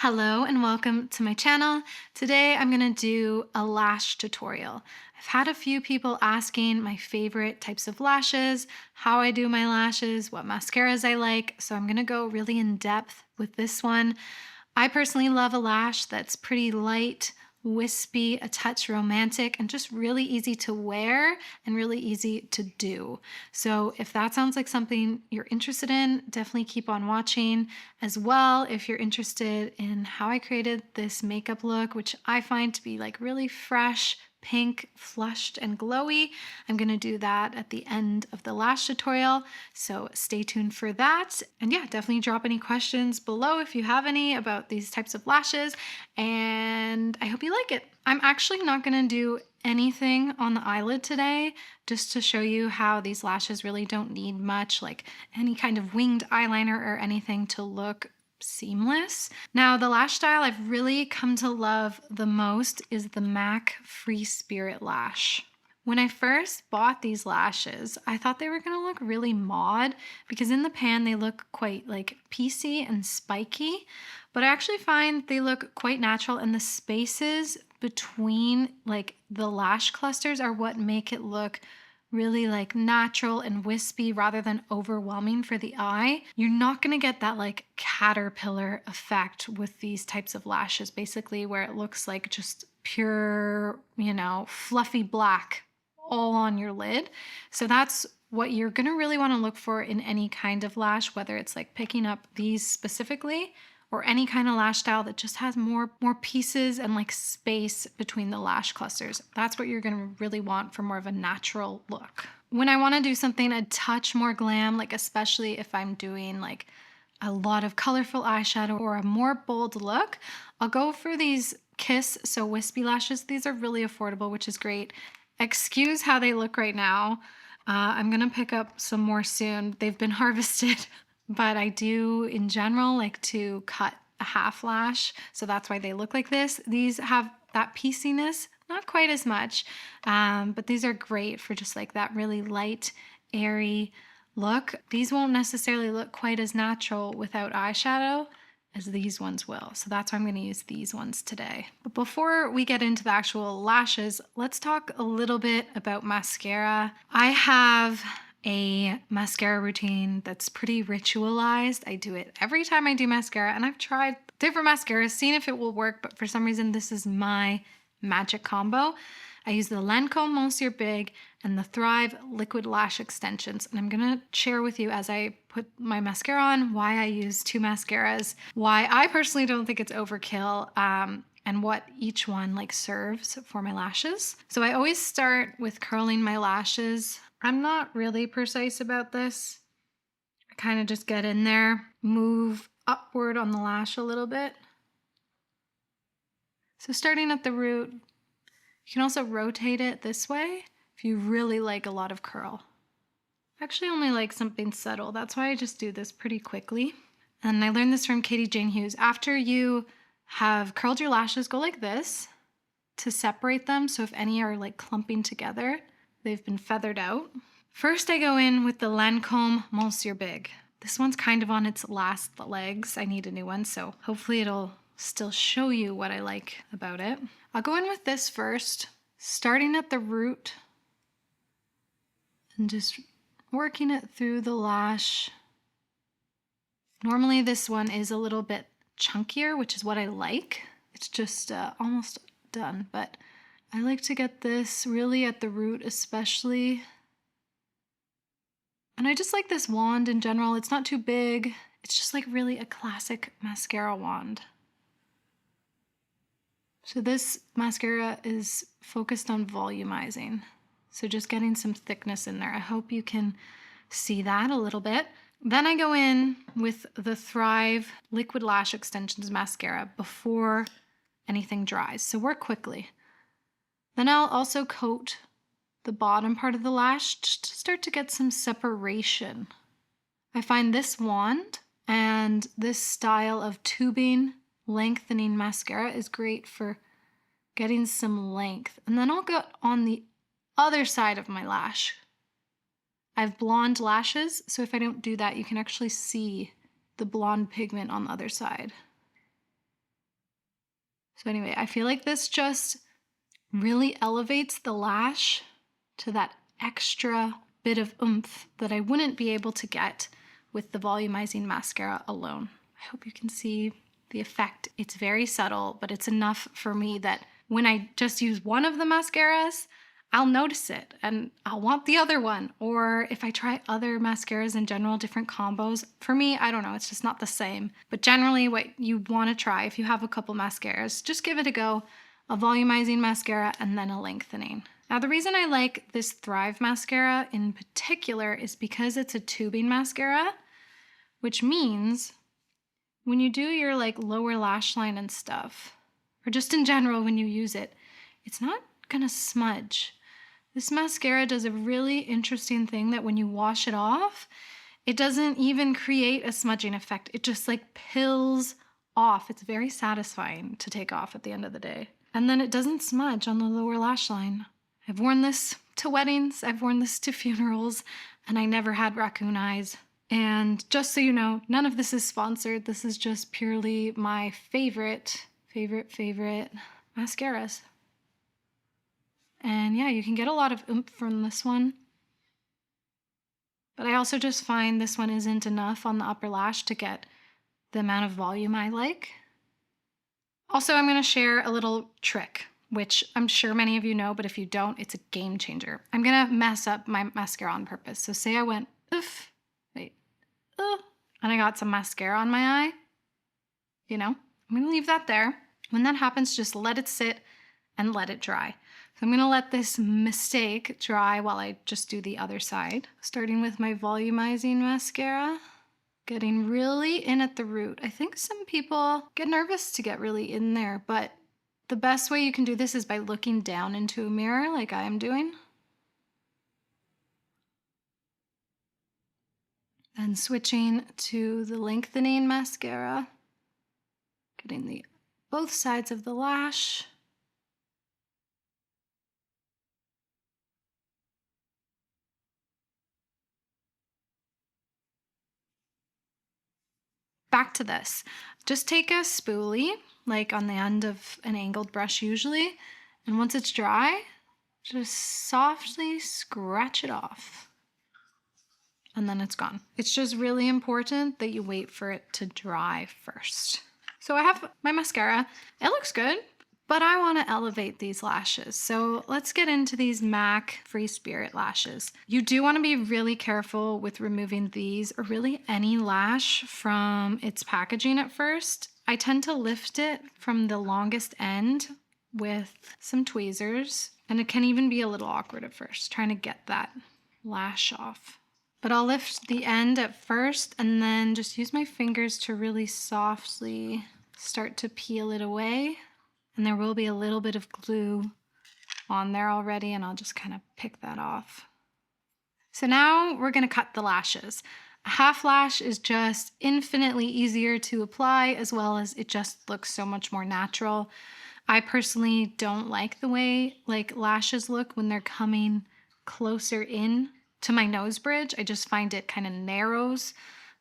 Hello and welcome to my channel. Today I'm going to do a lash tutorial. I've had a few people asking my favorite types of lashes, how I do my lashes, what mascaras I like, so I'm going to go really in depth with this one. I personally love a lash that's pretty light, wispy, a touch romantic, and just really easy to wear and really easy to do. So if that sounds like something you're interested in, definitely keep on watching. As well, if you're interested in how I created this makeup look, which I find to be like really fresh, pink, flushed, and glowy. I'm gonna do that at the end of the lash tutorial, so stay tuned for that. And yeah, definitely drop any questions below if you have any about these types of lashes, and I hope you like it. I'm actually not gonna do anything on the eyelid today, just to show you how these lashes really don't need much, like any kind of winged eyeliner or anything to look seamless. Now, the lash style I've really come to love the most is the MAC Free Spirit lash. When I first bought these lashes, I thought they were gonna look really mod because in the pan they look quite like piecey and spiky, but I actually find they look quite natural, and the spaces between like the lash clusters are what make it look really like natural and wispy rather than overwhelming for the eye. You're not gonna get that like caterpillar effect with these types of lashes, basically where it looks like just pure, fluffy black all on your lid. So that's what you're gonna really wanna look for in any kind of lash, whether it's like picking up these specifically or any kind of lash style that just has more pieces and like space between the lash clusters. That's what you're gonna really want for more of a natural look. When I wanna do something a touch more glam, like especially if I'm doing like a lot of colorful eyeshadow or a more bold look, I'll go for these Kiss So Wispy lashes. These are really affordable, which is great. Excuse how they look right now. I'm gonna pick up some more soon. They've been harvested. But I do, in general, like to cut a half lash, so that's why they look like this. These have that pieciness, not quite as much, but these are great for just like that really light, airy look. These won't necessarily look quite as natural without eyeshadow as these ones will, so that's why I'm going to use these ones today. But before we get into the actual lashes, let's talk a little bit about mascara. I have a mascara routine that's pretty ritualized. I do it every time I do mascara, and I've tried different mascaras, seen if it will work, but for some reason this is my magic combo. I use the Lancome Monsieur Big and the Thrive Liquid Lash Extensions, and I'm gonna share with you as I put my mascara on why I use two mascaras, why I personally don't think it's overkill, and what each one like serves for my lashes. So I always start with curling my lashes. I'm not really precise about this. I kind of just get in there, move upward on the lash a little bit. So starting at the root, you can also rotate it this way if you really like a lot of curl. I actually only like something subtle. That's why I just do this pretty quickly. And I learned this from Katie Jane Hughes. After you have curled your lashes, go like this to separate them. So if any are like clumping together, they've been feathered out. First, I go in with the Lancome Monsieur Big. This one's kind of on its last legs. I need a new one, so hopefully it'll still show you what I like about it. I'll go in with this first, starting at the root and just working it through the lash. Normally this one is a little bit chunkier, which is what I like. It's just almost done, but I like to get this really at the root especially. And I just like this wand in general. It's not too big. It's just like really a classic mascara wand. So this mascara is focused on volumizing. So just getting some thickness in there. I hope you can see that a little bit. Then I go in with the Thrive Liquid Lash Extensions mascara before anything dries. So work quickly. Then I'll also coat the bottom part of the lash just to start to get some separation. I find this wand and this style of tubing lengthening mascara is great for getting some length. And then I'll go on the other side of my lash. I have blonde lashes, so if I don't do that, you can actually see the blonde pigment on the other side. So anyway, I feel like this just really elevates the lash to that extra bit of oomph that I wouldn't be able to get with the volumizing mascara alone. I hope you can see the effect. It's very subtle, but it's enough for me that when I just use one of the mascaras, I'll notice it and I'll want the other one. Or if I try other mascaras in general, different combos, for me, I don't know, it's just not the same. But generally what you want to try if you have a couple mascaras, just give it a go. A volumizing mascara and then a lengthening. Now the reason I like this Thrive mascara in particular is because it's a tubing mascara, which means when you do your like lower lash line and stuff, or just in general when you use it, it's not gonna smudge. This mascara does a really interesting thing that when you wash it off, it doesn't even create a smudging effect. It just like pills off. It's very satisfying to take off at the end of the day. And then it doesn't smudge on the lower lash line. I've worn this to weddings, I've worn this to funerals, and I never had raccoon eyes. And just so you know, none of this is sponsored. This is just purely my favorite mascaras. And yeah, you can get a lot of oomph from this one. But I also just find this one isn't enough on the upper lash to get the amount of volume I like. Also, I'm going to share a little trick, which I'm sure many of you know, but if you don't, it's a game changer. I'm going to mess up my mascara on purpose. So say I went, oof, wait, and I got some mascara on my eye, you know, I'm going to leave that there. When that happens, just let it sit and let it dry. So I'm going to let this mistake dry while I just do the other side. Starting with my volumizing mascara, getting really in at the root. I think some people get nervous to get really in there, but the best way you can do this is by looking down into a mirror like I am doing. Then switching to the lengthening mascara, getting both sides of the lash. Back to this. Just take a spoolie, like on the end of an angled brush usually, and once it's dry, just softly scratch it off. And then it's gone. It's just really important that you wait for it to dry first. So I have my mascara. It looks good, but I want to elevate these lashes. So let's get into these MAC Free Spirit lashes. You do want to be really careful with removing these or really any lash from its packaging at first. I tend to lift it from the longest end with some tweezers, and it can even be a little awkward at first, trying to get that lash off. But I'll lift the end at first and then just use my fingers to really softly start to peel it away. And there will be a little bit of glue on there already, and I'll just kind of pick that off. So now we're going to cut the lashes. A half lash is just infinitely easier to apply, as well as it just looks so much more natural. I personally don't like the way like lashes look when they're coming closer in to my nose bridge. I just find it kind of narrows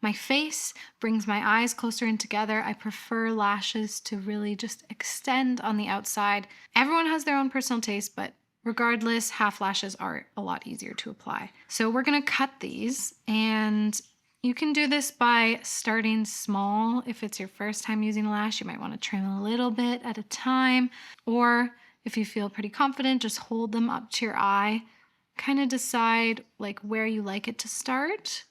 my face, brings my eyes closer in together. I prefer lashes to really just extend on the outside. Everyone has their own personal taste, but regardless, half lashes are a lot easier to apply. So we're gonna cut these, and you can do this by starting small. If it's your first time using a lash, you might want to trim a little bit at a time, or if you feel pretty confident, just hold them up to your eye. Kind of decide like where you like it to start.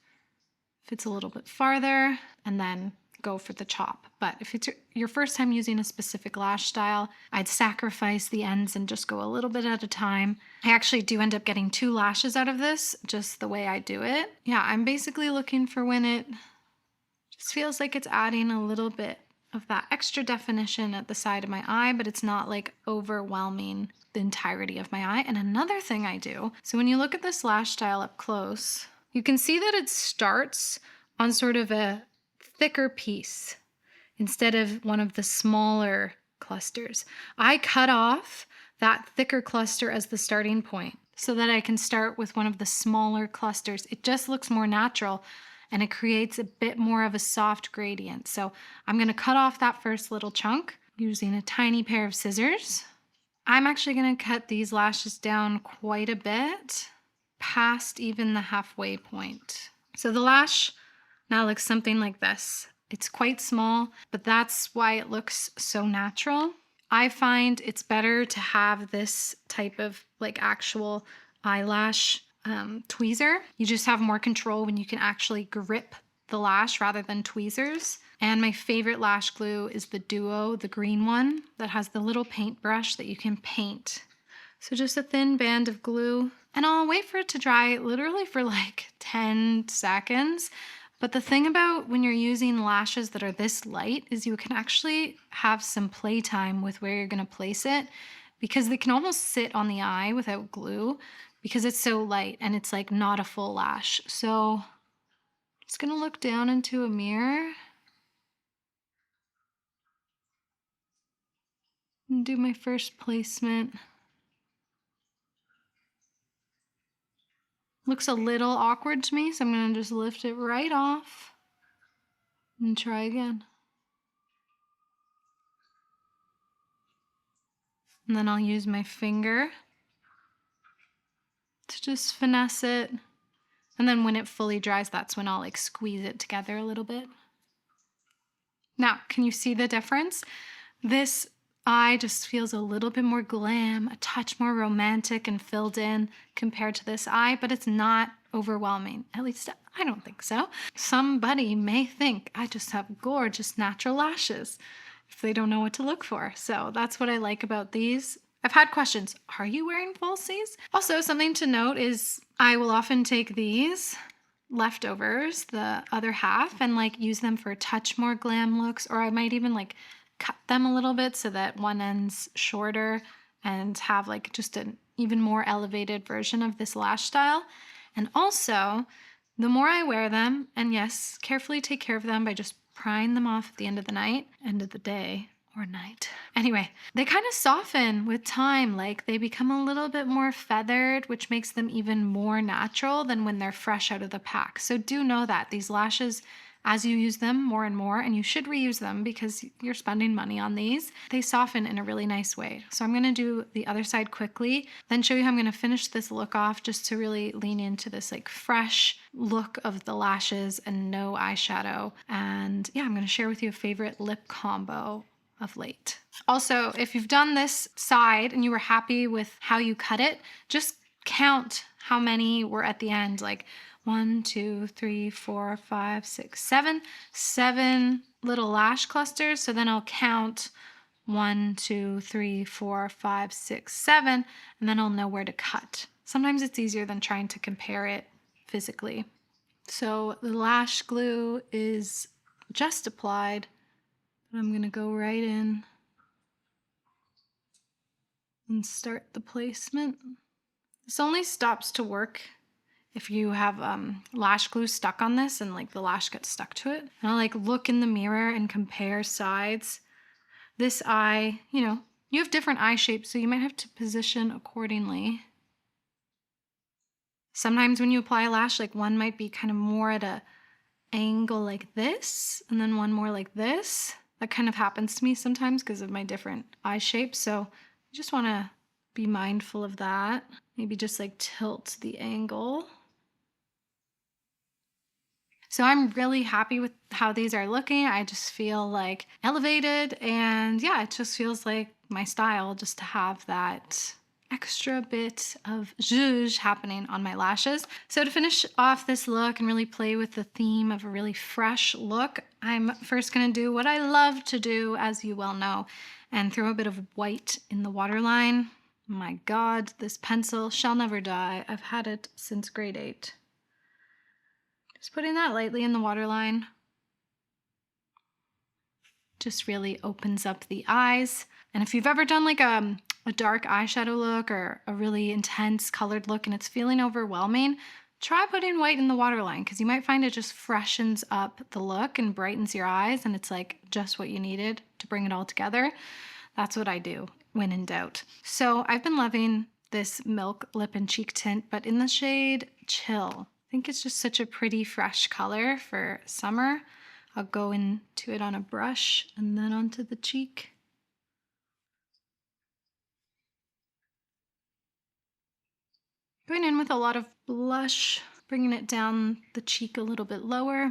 If it's a little bit farther, and then go for the chop. But if it's your first time using a specific lash style, I'd sacrifice the ends and just go a little bit at a time. I actually do end up getting 2 lashes out of this, just the way I do it. Yeah, I'm basically looking for when it just feels like it's adding a little bit of that extra definition at the side of my eye, but it's not like overwhelming the entirety of my eye. And another thing I do, so when you look at this lash style up close, you can see that it starts on sort of a thicker piece instead of one of the smaller clusters. I cut off that thicker cluster as the starting point so that I can start with one of the smaller clusters. It just looks more natural and it creates a bit more of a soft gradient. So I'm going to cut off that first little chunk. using a tiny pair of scissors. I'm actually going to cut these lashes down quite a bit, past even the halfway point. So the lash now looks something like this. It's quite small, but that's why it looks so natural. I find it's better to have this type of like actual eyelash tweezer. You just have more control when you can actually grip the lash rather than tweezers. And my favorite lash glue is the Duo, the green one that has the little paintbrush that you can paint. So just a thin band of glue, and I'll wait for it to dry literally for like 10 seconds. But the thing about when you're using lashes that are this light is you can actually have some playtime with where you're gonna place it, because they can almost sit on the eye without glue because it's so light and it's like not a full lash. So I'm just gonna look down into a mirror and do my first placement. Looks a little awkward to me, so I'm gonna just lift it right off and try again. And then I'll use my finger to just finesse it. And then when it fully dries, that's when I'll like squeeze it together a little bit. Now, can you see the difference? This eye just feels a little bit more glam, a touch more romantic and filled in compared to this eye, but it's not overwhelming. At least I don't think so. Somebody may think I just have gorgeous natural lashes if they don't know what to look for. So that's what I like about these. I've had questions, are you wearing falsies? Also, something to note is I will often take these leftovers, the other half, and like use them for a touch more glam looks, or I might even like cut them a little bit so that one end's shorter and have like just an even more elevated version of this lash style. And also, the more I wear them, and yes, carefully take care of them by just prying them off at the end of the day, or night. Anyway, they kind of soften with time, like they become a little bit more feathered, which makes them even more natural than when they're fresh out of the pack. So do know that these lashes, as you use them more and more, and you should reuse them because you're spending money on these, they soften in a really nice way. So I'm gonna do the other side quickly, then show you how I'm gonna finish this look off just to really lean into this like fresh look of the lashes and no eyeshadow. And yeah, I'm gonna share with you a favorite lip combo of late. Also, if you've done this side and you were happy with how you cut it, just count how many were at the end, like 1, 2, 3, 4, 5, 6, 7. 7 little lash clusters. So then I'll count 1, 2, 3, 4, 5, 6, 7, and then I'll know where to cut. Sometimes it's easier than trying to compare it physically. So the lash glue is just applied. I'm gonna go right in and start the placement. This only stops to work if you have lash glue stuck on this and like the lash gets stuck to it. And I'll like look in the mirror and compare sides. This eye, you know, you have different eye shapes, so you might have to position accordingly. Sometimes when you apply a lash, like one might be kind of more at a angle like this, and then one more like this. That kind of happens to me sometimes because of my different eye shapes. So you just want to be mindful of that. Maybe just like tilt the angle. So I'm really happy with how these are looking. I just feel like elevated, and yeah, it just feels like my style just to have that extra bit of zhuzh happening on my lashes. So to finish off this look and really play with the theme of a really fresh look, I'm first gonna do what I love to do, as you well know, and throw a bit of white in the waterline. My God, this pencil shall never die. I've had it since grade 8. Just putting that lightly in the waterline. Just really opens up the eyes. And if you've ever done like a dark eyeshadow look or a really intense colored look and it's feeling overwhelming, try putting white in the waterline, because you might find it just freshens up the look and brightens your eyes, and it's like just what you needed to bring it all together. That's what I do when in doubt. So I've been loving this milk lip and cheek tint, but in the shade Chill. I think it's just such a pretty fresh color for summer. I'll go into it on a brush and then onto the cheek. Going in with a lot of blush, bringing it down the cheek a little bit lower.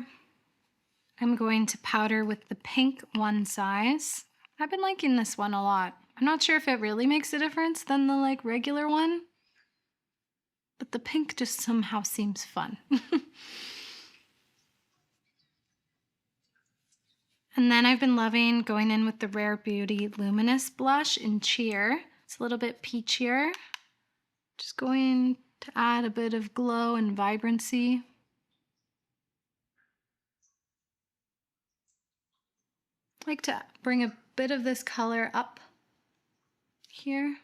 I'm going to powder with the pink One Size. I've been liking this one a lot. I'm not sure if it really makes a difference than the like regular one, but the pink just somehow seems fun. And then I've been loving going in with the Rare Beauty Luminous Blush in Cheer. It's a little bit peachier. Just going to add a bit of glow and vibrancy. I like to bring a bit of this color up here.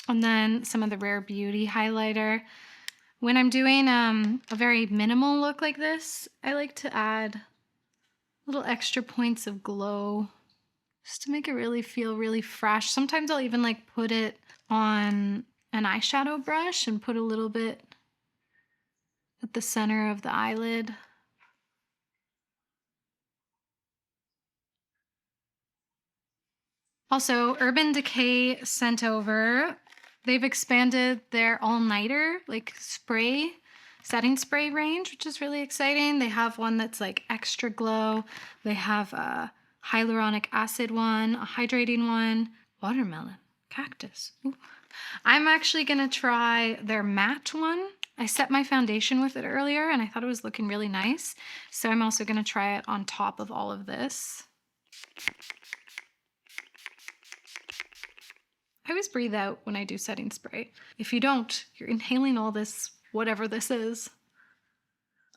And then some of the Rare Beauty highlighter. When I'm doing a very minimal look like this, I like to add little extra points of glow just to make it really feel really fresh. Sometimes I'll even like put it on an eyeshadow brush and put a little bit at the center of the eyelid. Also, Urban Decay sent over, they've expanded their all-nighter like setting spray range, which is really exciting. They have one that's like extra glow. They have a hyaluronic acid one, a hydrating one, watermelon, cactus. Ooh. I'm actually gonna try their matte one. I set my foundation with it earlier and I thought it was looking really nice. So I'm also gonna try it on top of all of this. I always breathe out when I do setting spray. If you don't, you're inhaling all this, whatever this is.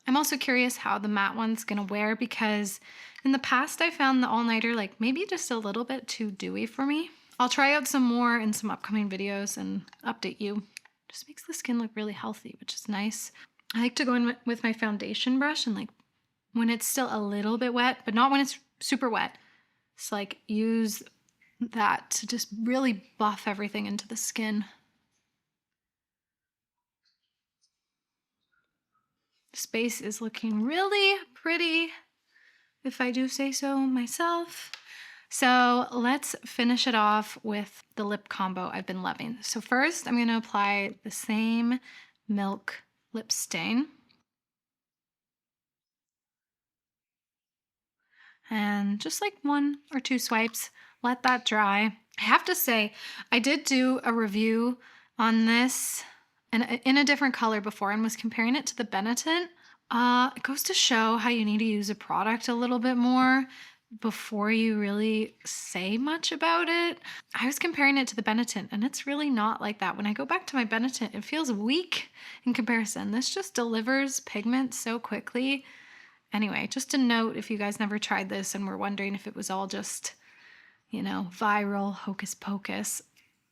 I'm also curious how the matte one's gonna wear because in the past I found the all-nighter like maybe just a little bit too dewy for me. I'll try out some more in some upcoming videos and update you. Just makes the skin look really healthy, which is nice. I like to go in with my foundation brush and like when it's still a little bit wet, but not when it's super wet. It's like use that to just really buff everything into the skin. This base is looking really pretty, if I do say so myself. So let's finish it off with the lip combo I've been loving. So first I'm going to apply the same Milk lip stain. And just like 1 or 2 swipes, let that dry. I have to say, I did do a review on this and in a different color before and was comparing it to the Benetton. It goes to show how you need to use a product a little bit more before you really say much about it. I was comparing it to the Benetton and it's really not like that. When I go back to my Benetton, it feels weak in comparison. This just delivers pigment so quickly. Anyway, just a note if you guys never tried this and were wondering if it was all just, you know, viral hocus pocus.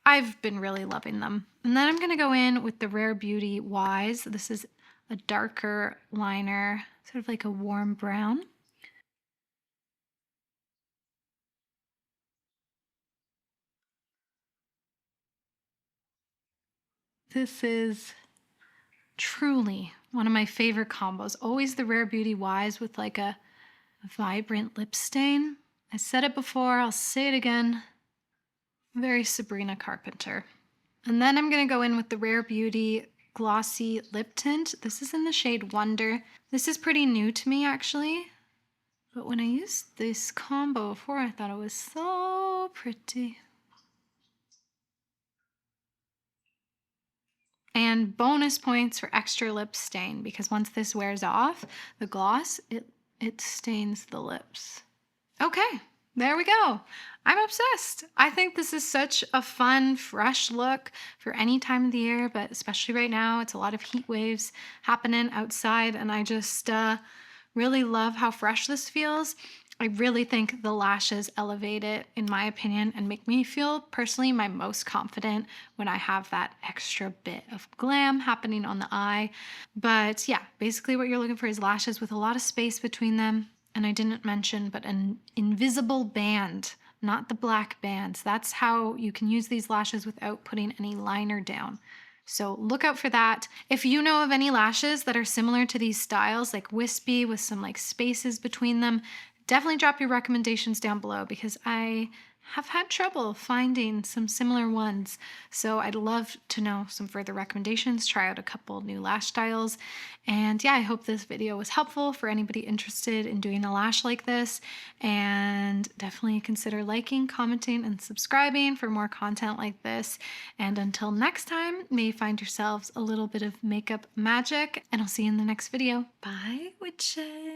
I've been really loving them. And then I'm going to go in with the Rare Beauty Wise. This is a darker liner, sort of like a warm brown. This is truly one of my favorite combos. Always the Rare Beauty Wise with like a vibrant lip stain. I said it before, I'll say it again. Very Sabrina Carpenter. And then I'm going to go in with the Rare Beauty Glossy Lip Tint. This is in the shade Wonder. This is pretty new to me actually. But when I used this combo before, I thought it was so pretty. And bonus points for extra lip stain because once this wears off, the gloss, it stains the lips. Okay, there we go. I'm obsessed. I think this is such a fun, fresh look for any time of the year, but especially right now, it's a lot of heat waves happening outside, and I just really love how fresh this feels. I really think the lashes elevate it, in my opinion, and make me feel personally my most confident when I have that extra bit of glam happening on the eye. But yeah, basically what you're looking for is lashes with a lot of space between them. And I didn't mention, but an invisible band, not the black bands. That's how you can use these lashes without putting any liner down. So look out for that. If you know of any lashes that are similar to these styles, like wispy with some like spaces between them, definitely drop your recommendations down below because I have had trouble finding some similar ones. So I'd love to know some further recommendations, try out a couple new lash styles. And yeah, I hope this video was helpful for anybody interested in doing a lash like this. And definitely consider liking, commenting, and subscribing for more content like this. And until next time, may you find yourselves a little bit of makeup magic, and I'll see you in the next video. Bye, witches.